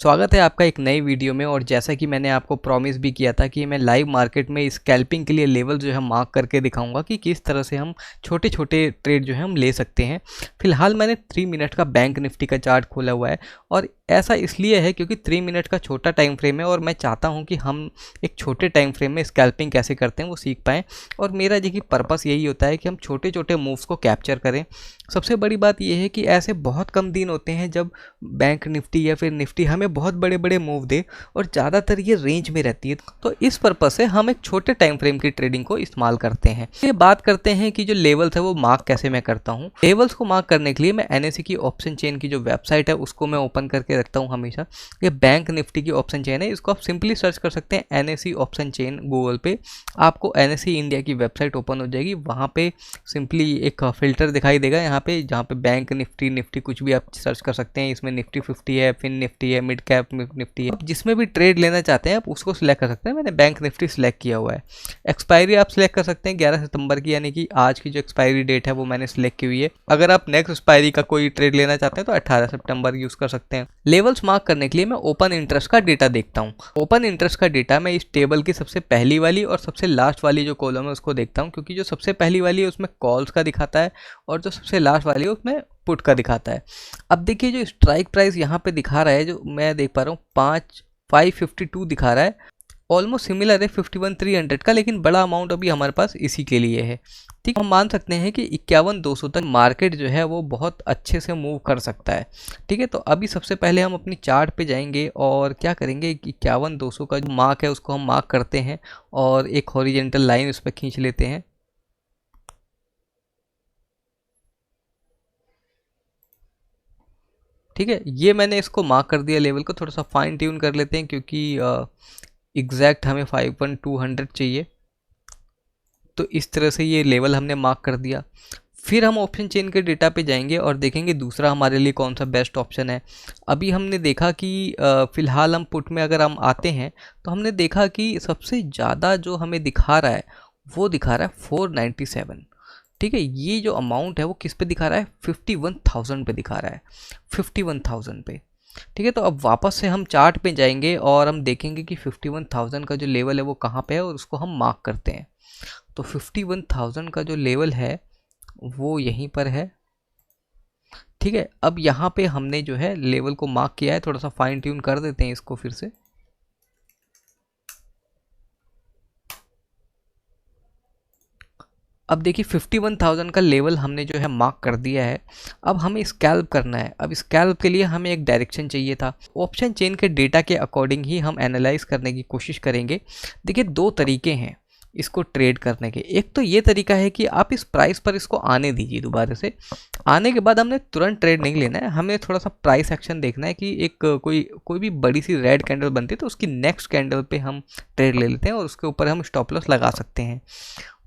स्वागत है आपका एक नई वीडियो में। और जैसा कि मैंने आपको प्रॉमिस भी किया था कि मैं लाइव मार्केट में स्कैल्पिंग के लिए लेवल जो है मार्क करके दिखाऊंगा कि किस तरह से हम छोटे छोटे ट्रेड जो है हम ले सकते हैं। फिलहाल मैंने 3 मिनट का बैंक निफ्टी का चार्ट खोला हुआ है और ऐसा इसलिए है क्योंकि 3 मिनट का छोटा टाइम फ्रेम है और मैं चाहता हूं कि हम एक छोटे टाइम फ्रेम में स्कैल्पिंग कैसे करते हैं वो सीख पाएँ। और मेरा देखिए पर्पस यही होता है कि हम छोटे छोटे मूव्स को कैप्चर करें। सबसे बड़ी बात यह है कि ऐसे बहुत कम दिन होते हैं जब बैंक निफ्टी या फिर निफ्टी हमें बहुत बड़े बड़े मूव दे और ज़्यादातर ये रेंज में रहती है। तो इस पर्पस से हम एक छोटे टाइम फ्रेम की ट्रेडिंग को इस्तेमाल करते हैं। ये बात करते हैं कि जो लेवल्स है वो मार्क कैसे मैं करता हूँ। लेवल्स को मार्क करने के लिए मैं एनएससी की ऑप्शन चेन की जो वेबसाइट है उसको मैं ओपन करके रखता हूँ हमेशा। ये बैंक निफ्टी की ऑप्शन चेन है, इसको आप सिंपली सर्च कर सकते हैं एनएससी ऑप्शन चेन गूगल पे। आपको एनएससी इंडिया की वेबसाइट ओपन हो जाएगी, वहाँ पे सिंपली एक फिल्टर दिखाई देगा यहाँ पे, जहाँ पे बैंक निफ्टी कुछ भी आप सर्च कर सकते हैं। इसमें निफ्टी 50 है, फिन निफ्टी है, मिड कैप निफ्टी है। आप जिसमें भी ट्रेड लेना चाहते हैं आप उसको सिलेक्ट कर सकते हैं। मैंने बैंक निफ्टी सिलेक्ट किया हुआ है। एक्सपायरी आप सिलेक्ट कर सकते हैं 11 सितंबर की, यानी कि आज की जो एक्सपायरी डेट है वो मैंने सिलेक्ट की हुई है। अगर आप नेक्स्ट एक्सपायरी का कोई ट्रेड लेना चाहते हैं तो 18 सितंबर यूज़ कर सकते हैं। लेवल्स मार्क करने के लिए मैं ओपन इंटरेस्ट का डेटा देखता हूँ। ओपन इंटरेस्ट का डेटा मैं इस टेबल की सबसे पहली वाली और सबसे लास्ट वाली जो कॉलम है उसको देखता हूँ, क्योंकि जो सबसे पहली वाली है उसमें कॉल्स का दिखाता है और जो सबसे लास्ट वाली है उसमें पुट का दिखाता है। अब देखिए जो स्ट्राइक प्राइस यहाँ पे दिखा रहा है, जो मैं देख पा रहा हूँ 552 दिखा रहा है, ऑलमोस्ट सिमिलर है 51,300 का, लेकिन बड़ा अमाउंट अभी हमारे पास इसी के लिए है। ठीक, हम मान सकते हैं कि 51,200 तक मार्केट जो है वो बहुत अच्छे से मूव कर सकता है। ठीक है, तो अभी सबसे पहले हम अपनी चार्ट पे जाएंगे और क्या करेंगे कि 51,200 का जो मार्क है उसको हम मार्क करते हैं और एक हॉरिजेंटल लाइन उस पर खींच लेते हैं। ठीक है, ये मैंने इसको मार्क कर दिया। लेवल को थोड़ा सा फाइन ट्यून कर लेते हैं क्योंकि एग्जैक्ट हमें 5,200 चाहिए। तो इस तरह से ये लेवल हमने मार्क कर दिया। फिर हम ऑप्शन चेन के डेटा पे जाएंगे और देखेंगे दूसरा हमारे लिए कौन सा बेस्ट ऑप्शन है। अभी हमने देखा कि फ़िलहाल हम पुट में अगर हम आते हैं तो हमने देखा कि सबसे ज़्यादा जो हमें दिखा रहा है वो दिखा रहा है 497। ठीक है, ये जो अमाउंट है वो किस पे दिखा रहा है, 51,000 पे दिखा रहा है, 51,000 पे। ठीक है, तो अब वापस से हम चार्ट पे जाएंगे और हम देखेंगे कि 51,000 का जो लेवल है वो कहाँ पे है और उसको हम मार्क करते हैं। तो 51,000 का जो लेवल है वो यहीं पर है। ठीक है, अब यहाँ पे हमने जो है लेवल को मार्क किया है। थोड़ा सा फाइन ट्यून कर देते हैं इसको फिर से। अब देखिए 51,000 का लेवल हमने जो है मार्क कर दिया है। अब हमें स्कैल्प करना है। अब स्कैल्प के लिए हमें एक डायरेक्शन चाहिए था। ऑप्शन चेन के डेटा के अकॉर्डिंग ही हम एनालाइज करने की कोशिश करेंगे। देखिए दो तरीके हैं इसको ट्रेड करने के। एक तो ये तरीका है कि आप इस प्राइस पर इसको आने दीजिए, दोबारा से आने के बाद हमने तुरंत ट्रेड नहीं लेना है। हमें थोड़ा सा प्राइस एक्शन देखना है कि एक कोई भी बड़ी सी रेड कैंडल बनती है तो उसकी नेक्स्ट कैंडल पे हम ट्रेड ले लेते हैं और उसके ऊपर हम स्टॉप लॉस लगा सकते हैं।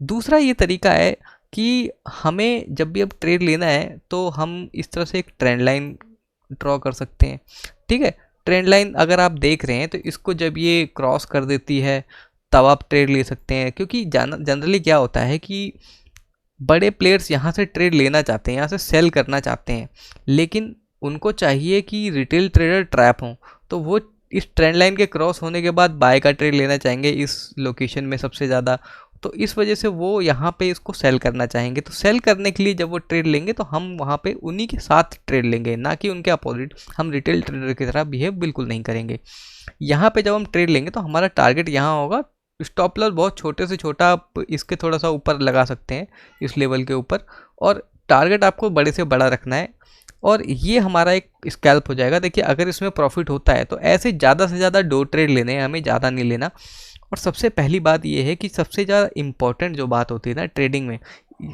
दूसरा ये तरीका है कि हमें जब भी अब ट्रेड लेना है तो हम इस तरह से एक ट्रेंड लाइन ड्रॉ कर सकते हैं। ठीक है, ट्रेंड लाइन अगर आप देख रहे हैं तो इसको जब ये क्रॉस कर देती है तब आप ट्रेड ले सकते हैं। क्योंकि जनरली क्या होता है कि बड़े प्लेयर्स यहाँ से ट्रेड लेना चाहते हैं, यहाँ से सेल करना चाहते हैं, लेकिन उनको चाहिए कि रिटेल ट्रेडर ट्रैप हों, तो वो इस ट्रेंड लाइन के क्रॉस होने के बाद बाय का ट्रेड लेना चाहेंगे इस लोकेशन में सबसे ज़्यादा। तो इस वजह से वो यहाँ पे इसको सेल करना चाहेंगे। तो सेल करने के लिए जब वो ट्रेड लेंगे तो हम वहाँ पे उन्हीं के साथ ट्रेड लेंगे, ना कि उनके अपोजिट। हम रिटेल ट्रेडर की तरह बिहेव बिल्कुल नहीं करेंगे। यहाँ पे जब हम ट्रेड लेंगे तो हमारा टारगेट यहाँ होगा। स्टॉप लॉस बहुत छोटे से छोटा आप इसके थोड़ा सा ऊपर लगा सकते हैं, इस लेवल के ऊपर, और टारगेट आपको बड़े से बड़ा रखना है और ये हमारा एक स्कैल्प हो जाएगा। देखिए अगर इसमें प्रॉफिट होता है तो ऐसे ज़्यादा से ज़्यादा 2 ट्रेड लेने हैं, हमें ज़्यादा नहीं लेना। और सबसे पहली बात ये है कि सबसे ज़्यादा इम्पॉर्टेंट जो बात होती है ना ट्रेडिंग में,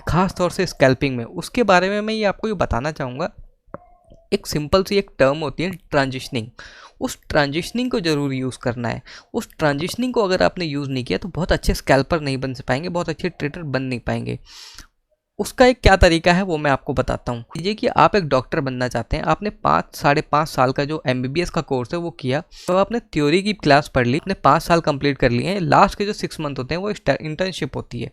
ख़ास तौर से स्कैल्पिंग में, उसके बारे में मैं ये आपको ये बताना चाहूँगा। एक सिंपल सी एक टर्म होती है ट्रांजिशनिंग। उस ट्रांजिशनिंग को ज़रूर यूज़ करना है। उस ट्रांजिशनिंग को अगर आपने यूज़ नहीं किया तो बहुत अच्छे स्कैल्पर नहीं बन पाएंगे, बहुत अच्छे ट्रेडर बन नहीं पाएंगे। उसका एक क्या तरीका है वो मैं आपको बताता हूँ। ये कि आप एक डॉक्टर बनना चाहते हैं, आपने 5-5.5 साल का जो MBBS का कोर्स है वो किया, तो आपने थ्योरी की क्लास पढ़ ली, आपने 5 साल कंप्लीट कर लिए हैं। लास्ट के जो 6 मंथ होते हैं वो इंटर्नशिप होती है।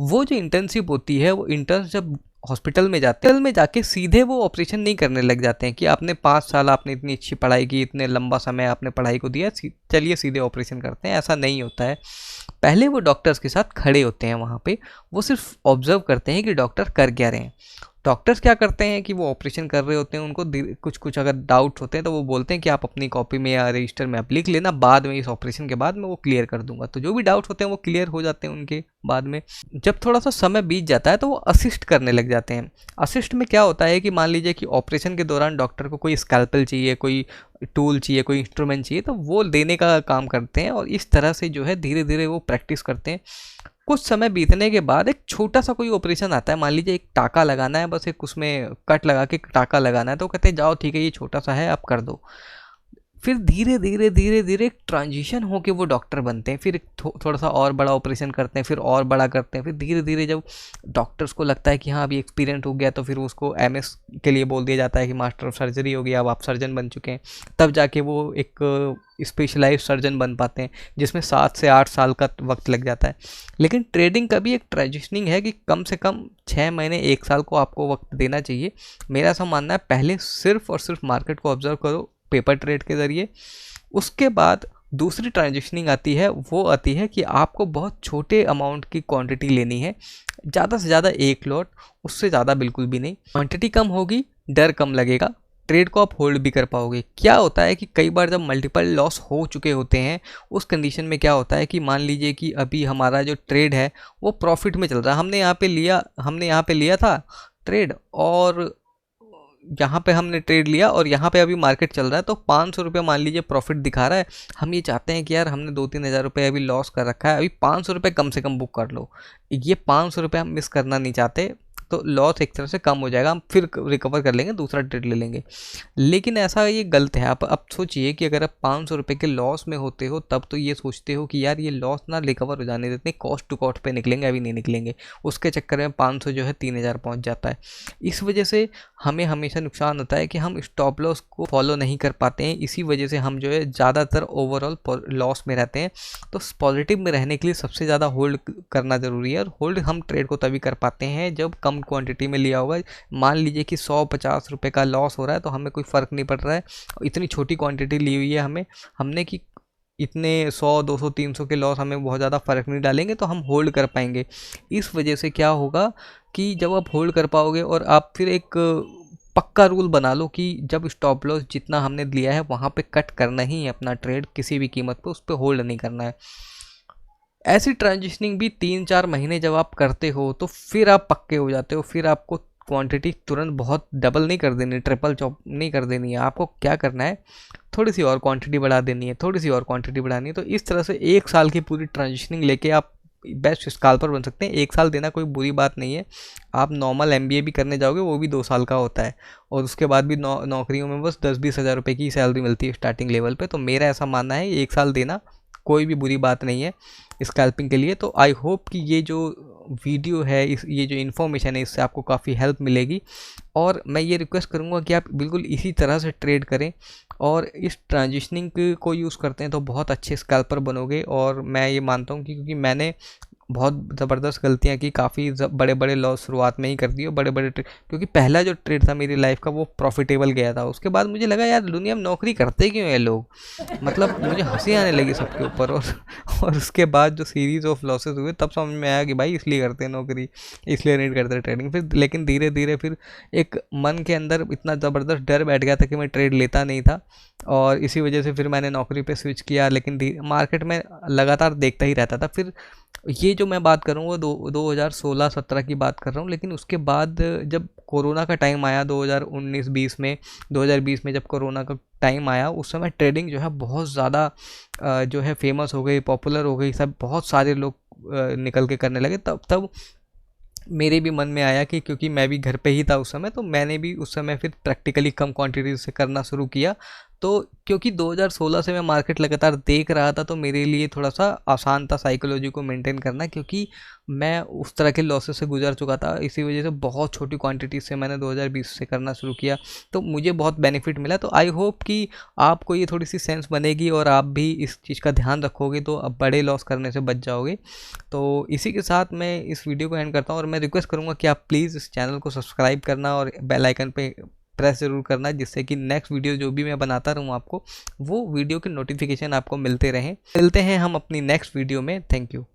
वो जो इंटर्नशिप होती है वो इंटर्न जब हॉस्पिटल में जाते हैं, हॉस्पिटल में जाके सीधे वो ऑपरेशन नहीं करने लग जाते हैं कि आपने 5 साल आपने इतनी अच्छी पढ़ाई की, इतने लंबा समय आपने पढ़ाई को दिया, चलिए सीधे ऑपरेशन करते हैं। ऐसा नहीं होता है। पहले वो डॉक्टर्स के साथ खड़े होते हैं वहाँ पे, वो सिर्फ ऑब्जर्व करते हैं कि डॉक्टर कर क्या रहे हैं। डॉक्टर्स क्या करते हैं कि वो ऑपरेशन कर रहे होते हैं, उनको कुछ कुछ अगर डाउट्स होते हैं तो वो बोलते हैं कि आप अपनी कॉपी में या रजिस्टर में आप लिख लेना, बाद में इस ऑपरेशन के बाद मैं वो क्लियर कर दूंगा। तो जो भी डाउट्स होते हैं वो क्लियर हो जाते हैं उनके बाद में। जब थोड़ा सा समय बीत जाता है तो वो असिस्ट करने लग जाते हैं। असिस्ट में क्या होता है कि मान लीजिए कि ऑपरेशन के दौरान डॉक्टर को कोई स्कैल्पेल चाहिए, कोई टूल चाहिए, कोई इंस्ट्रूमेंट चाहिए, तो वो देने का काम करते हैं। और इस तरह से जो है धीरे धीरे वो प्रैक्टिस करते हैं। कुछ समय बीतने के बाद एक छोटा सा कोई ऑपरेशन आता है, मान लीजिए एक टाका लगाना है, बस एक उसमें कट लगा के टाका लगाना है, तो कहते हैं जाओ ठीक है ये छोटा सा है आप कर दो। फिर धीरे धीरे धीरे धीरे एक ट्रांजिशन होके वो डॉक्टर बनते हैं, फिर थोड़ा सा और बड़ा ऑपरेशन करते हैं, फिर और बड़ा करते हैं, फिर धीरे धीरे जब डॉक्टर्स को लगता है कि हाँ अभी एक्सपीरियंस हो गया तो फिर उसको एमएस के लिए बोल दिया जाता है कि मास्टर ऑफ सर्जरी हो गया, अब आप सर्जन बन चुके हैं। तब जाके वो एक स्पेशलाइज सर्जन बन पाते हैं, जिसमें 7 से 8 साल का वक्त लग जाता है। लेकिन ट्रेडिंग का भी एक ट्रांजिशनिंग है कि कम से कम 6 महीने 1 साल को आपको वक्त देना चाहिए। मेरा ऐसा मानना है पहले सिर्फ और सिर्फ मार्केट को ऑब्जर्व करो पेपर ट्रेड के ज़रिए। उसके बाद दूसरी ट्रांजिशनिंग आती है, वो आती है कि आपको बहुत छोटे अमाउंट की क्वांटिटी लेनी है, ज़्यादा से ज़्यादा 1 लॉट, उससे ज़्यादा बिल्कुल भी नहीं। क्वांटिटी कम होगी, डर कम लगेगा, ट्रेड को आप होल्ड भी कर पाओगे। क्या होता है कि कई बार जब मल्टीपल लॉस हो चुके होते हैं, उस कंडीशन में क्या होता है कि मान लीजिए कि अभी हमारा जो ट्रेड है वो प्रॉफिट में चल रहा है, हमने यहाँ पे लिया था ट्रेड, और यहाँ पे हमने ट्रेड लिया और यहाँ पे अभी मार्केट चल रहा है तो 500 रुपये मान लीजिए प्रॉफिट दिखा रहा है। हम ये चाहते हैं कि यार हमने 2-3 हज़ार रुपये अभी लॉस कर रखा है, अभी 500 रुपये कम से कम बुक कर लो। ये 500 रुपये हम मिस करना नहीं चाहते, तो लॉस एक तरह से कम हो जाएगा, हम फिर रिकवर कर लेंगे, दूसरा ट्रेड ले लेंगे। लेकिन ऐसा ये गलत है। आप अब सोचिए कि अगर आप 500 रुपये के लॉस में होते हो तब तो ये सोचते हो कि यार ये लॉस ना रिकवर हो जाने देते, कॉस्ट टू कॉस्ट पे निकलेंगे, अभी नहीं निकलेंगे। उसके चक्कर में 500 जो है 3000 पहुँच जाता है। इस वजह से हमें हमेशा नुकसान होता है कि हम स्टॉप लॉस को फॉलो नहीं कर पाते हैं। इसी वजह से हम जो है ज़्यादातर ओवरऑल लॉस में रहते हैं। तो पॉजिटिव में रहने के लिए सबसे ज़्यादा होल्ड करना ज़रूरी है, और होल्ड हम ट्रेड को तभी कर पाते हैं जब कम क्वांटिटी में लिया होगा। मान लीजिए कि 150 रुपये का लॉस हो रहा है तो हमें कोई फ़र्क नहीं पड़ रहा है, इतनी छोटी क्वांटिटी ली हुई है हमने कि इतने 100, 200, 300 के लॉस हमें बहुत ज़्यादा फ़र्क नहीं डालेंगे, तो हम होल्ड कर पाएंगे। इस वजह से क्या होगा कि जब आप होल्ड कर पाओगे, और आप फिर एक पक्का रूल बना लो कि जब स्टॉप लॉस जितना हमने लिया है वहाँ पे कट करना ही है अपना ट्रेड, किसी भी कीमत पे उस पर होल्ड नहीं करना है। ऐसी ट्रांजिशनिंग भी 3-4 महीने जब आप करते हो तो फिर आप पक्के हो जाते हो। फिर आपको क्वांटिटी तुरंत बहुत डबल नहीं कर देनी, ट्रिपल चॉप नहीं कर देनी है। आपको क्या करना है, थोड़ी सी और क्वांटिटी बढ़ा देनी है, थोड़ी सी और क्वांटिटी बढ़ानी है। तो इस तरह से 1 साल की पूरी ट्रांजिशनिंग लेके आप बेस्ट स्कैल्पर बन सकते हैं। 1 साल देना कोई बुरी बात नहीं है। आप नॉर्मल MBA भी करने जाओगे वो भी 2 साल का होता है, और उसके बाद भी नौकरियों में बस 10-20 हज़ार रुपये की सैलरी मिलती है स्टार्टिंग लेवल पे। तो मेरा ऐसा मानना है 1 साल देना कोई भी बुरी बात नहीं है स्कैल्पिंग के लिए। तो आई होप कि ये जो वीडियो है, ये जो इन्फॉर्मेशन है, इससे आपको काफ़ी हेल्प मिलेगी। और मैं ये रिक्वेस्ट करूँगा कि आप बिल्कुल इसी तरह से ट्रेड करें, और इस ट्रांजिशनिंग को यूज़ करते हैं तो बहुत अच्छे स्कैल्पर बनोगे। और मैं ये मानता हूँ कि क्योंकि मैंने बहुत ज़बरदस्त गलतियाँ की, काफ़ी बड़े बड़े लॉस शुरुआत में ही कर दिए, बड़े बड़े क्योंकि पहला जो ट्रेड था मेरी लाइफ का वो प्रॉफिटेबल गया था। उसके बाद मुझे लगा यार दुनिया में नौकरी करते क्यों हैं लोग, मतलब मुझे हंसी आने लगी सबके ऊपर। और उसके बाद जो सीरीज़ ऑफ लॉसेस हुए तब समझ में आया कि भाई इसलिए करते हैं नौकरी, इसलिए नहीं करते ट्रेडिंग। फिर लेकिन धीरे धीरे फिर एक मन के अंदर इतना ज़बरदस्त डर बैठ गया था कि मैं ट्रेड लेता नहीं था, और इसी वजह से फिर मैंने नौकरी पे स्विच किया। लेकिन मार्केट में लगातार देखता ही रहता था। फिर ये जो मैं बात कर रहा हूँ वो 2016-17 की बात कर रहा हूँ। लेकिन उसके बाद जब कोरोना का टाइम आया 2019-20 में, 2020 में जब कोरोना का टाइम आया, उस समय ट्रेडिंग जो है बहुत ज़्यादा जो है फेमस हो गई, पॉपुलर हो गई, सब बहुत सारे लोग निकल के करने लगे। तब मेरे भी मन में आया कि क्योंकि मैं भी घर पे ही था उस समय, तो मैंने भी उस समय फिर प्रैक्टिकली कम क्वांटिटी से करना शुरू किया। तो क्योंकि 2016 से मैं मार्केट लगातार देख रहा था, तो मेरे लिए थोड़ा सा आसान था साइकोलॉजी को मेंटेन करना, क्योंकि मैं उस तरह के लॉसेस से गुजर चुका था। इसी वजह से बहुत छोटी क्वांटिटी से मैंने 2020 से करना शुरू किया, तो मुझे बहुत बेनिफिट मिला। तो आई होप कि आपको ये थोड़ी सी सेंस बनेगी और आप भी इस चीज़ का ध्यान रखोगे, तो अब बड़े लॉस करने से बच जाओगे। तो इसी के साथ मैं इस वीडियो को एंड करता हूँ, और मैं रिक्वेस्ट करूँगा कि आप प्लीज़ इस चैनल को सब्सक्राइब करना और बेल आइकन पे प्रेस ज़रूर करना, जिससे कि नेक्स्ट वीडियो जो भी मैं बनाता रहूँ आपको, वो वीडियो के नोटिफिकेशन आपको मिलते रहें। मिलते हैं हम अपनी नेक्स्ट वीडियो में। Thank you.